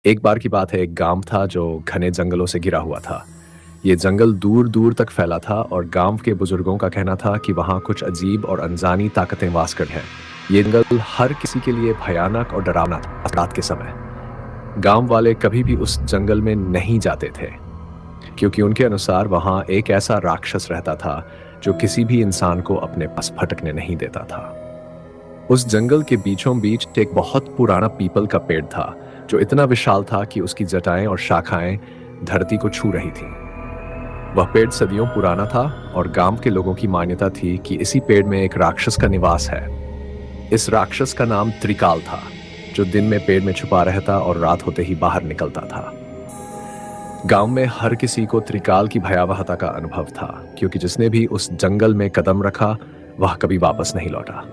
एक बार की बात है, एक गांव था जो घने जंगलों से घिरा हुआ था। ये जंगल दूर दूर तक फैला था और गांव के बुजुर्गों का कहना था कि वहां कुछ अजीब और अनजानी ताकतें वास करती हैं। ये जंगल हर किसी के लिए भयानक और डरावना था। रात के समय गांव वाले कभी भी उस जंगल में नहीं जाते थे, क्योंकि उनके अनुसार वहां एक ऐसा राक्षस रहता था जो किसी भी इंसान को अपने पास भटकने नहीं देता था। उस जंगल के बीचों बीच एक बहुत पुराना पीपल का पेड़ था, जो इतना विशाल था कि उसकी जटाएं और शाखाएं धरती को छू रही थीं। वह पेड़ सदियों पुराना था और गांव के लोगों की मान्यता थी कि इसी पेड़ में एक राक्षस का निवास है। इस राक्षस का नाम त्रिकाल था, जो दिन में पेड़ में छुपा रहता और रात होते ही बाहर निकलता था। गांव में हर किसी को त्रिकाल की भयावहता का अनुभव था, क्योंकि जिसने भी उस जंगल में कदम रखा वह कभी वापस नहीं लौटा।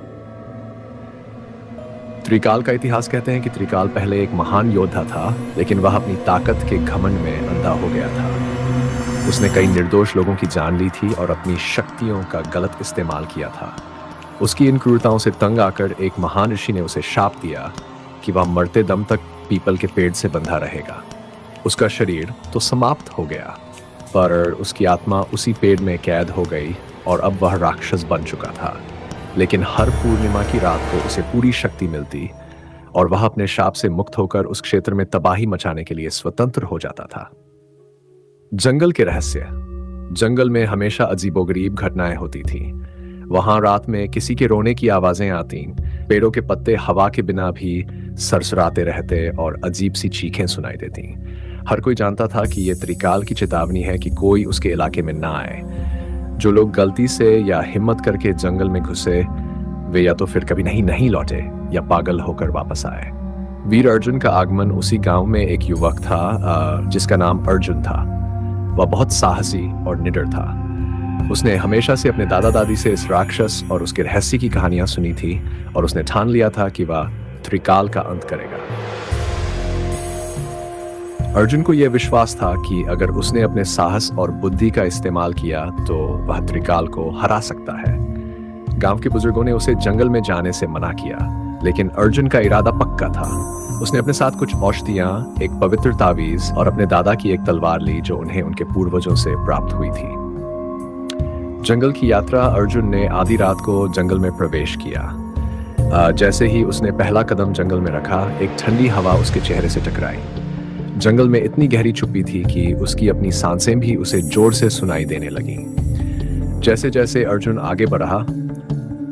त्रिकाल का इतिहास कहते हैं कि त्रिकाल पहले एक महान योद्धा था, लेकिन वह अपनी ताकत के घमंड में अंधा हो गया था। उसने कई निर्दोष लोगों की जान ली थी और अपनी शक्तियों का गलत इस्तेमाल किया था। उसकी इन क्रूरताओं से तंग आकर एक महान ऋषि ने उसे शाप दिया कि वह मरते दम तक पीपल के पेड़ से बंधा रहेगा। उसका शरीर तो समाप्त हो गया, पर उसकी आत्मा उसी पेड़ में कैद हो गई और अब वह राक्षस बन चुका था। लेकिन हर पूर्णिमा की रात को उसे पूरी शक्ति मिलती और वह अपने शाप से मुक्त होकर उस क्षेत्र में तबाही मचाने के लिए स्वतंत्र हो जाता था। जंगल के रहस्य। जंगल में हमेशा अजीबोगरीब घटनाएं होती थीं। वहां रात में किसी के रोने की आवाजें आती, पेड़ों के पत्ते हवा के बिना भी सरसराते रहते और अजीब सी चीखें सुनाई देती। हर कोई जानता था कि यह त्रिकाल की चेतावनी है कि कोई उसके इलाके में ना आए। जो लोग गलती से या हिम्मत करके जंगल में घुसे, वे या तो फिर कभी नहीं लौटे या पागल होकर वापस आए। वीर अर्जुन का आगमन उसी गांव में एक युवक था जिसका नाम अर्जुन था। वह बहुत साहसी और निडर था। उसने हमेशा से अपने दादा दादी से इस राक्षस और उसके रहस्य की कहानियां सुनी थी और उसने ठान लिया था कि वह त्रिकाल का अंत करेगा। अर्जुन को यह विश्वास था कि अगर उसने अपने साहस और बुद्धि का इस्तेमाल किया तो वह त्रिकाल को हरा सकता है। गांव के बुजुर्गों ने उसे जंगल में जाने से मना किया, लेकिन अर्जुन का इरादा पक्का था। उसने अपने साथ कुछ औषधियां, एक पवित्र तावीज और अपने दादा की एक तलवार ली जो उन्हें उनके पूर्वजों से प्राप्त हुई थी। जंगल की यात्रा। अर्जुन ने आधी रात को जंगल में प्रवेश किया। जैसे ही उसने पहला कदम जंगल में रखा, एक ठंडी हवा उसके चेहरे से टकराई। जंगल में इतनी गहरी छुपी थी कि उसकी अपनी सांसें भी उसे जोर से सुनाई देने लगीं। जैसे जैसे अर्जुन आगे बढ़ा,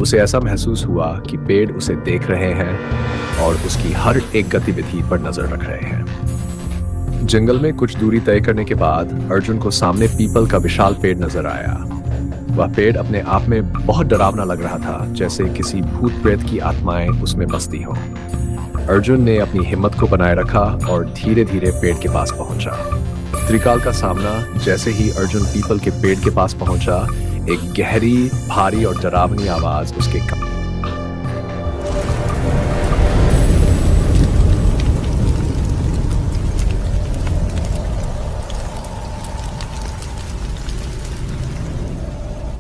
उसे ऐसा महसूस हुआ कि पेड़ उसे देख रहे हैं और उसकी हर एक गतिविधि पर नजर रख रहे हैं। जंगल में कुछ दूरी तय करने के बाद अर्जुन को सामने पीपल का विशाल पेड़ नजर आया। वह पेड़ अपने आप में बहुत डरावना लग रहा था, जैसे किसी भूत प्रेत की आत्माएं उसमें बसती हों। अर्जुन ने अपनी हिम्मत को बनाए रखा और धीरे धीरे पेड़ के पास पहुंचा। त्रिकाल का सामना। जैसे ही अर्जुन पीपल के पेड़ के पास पहुंचा, एक गहरी, भारी और डरावनी आवाज उसके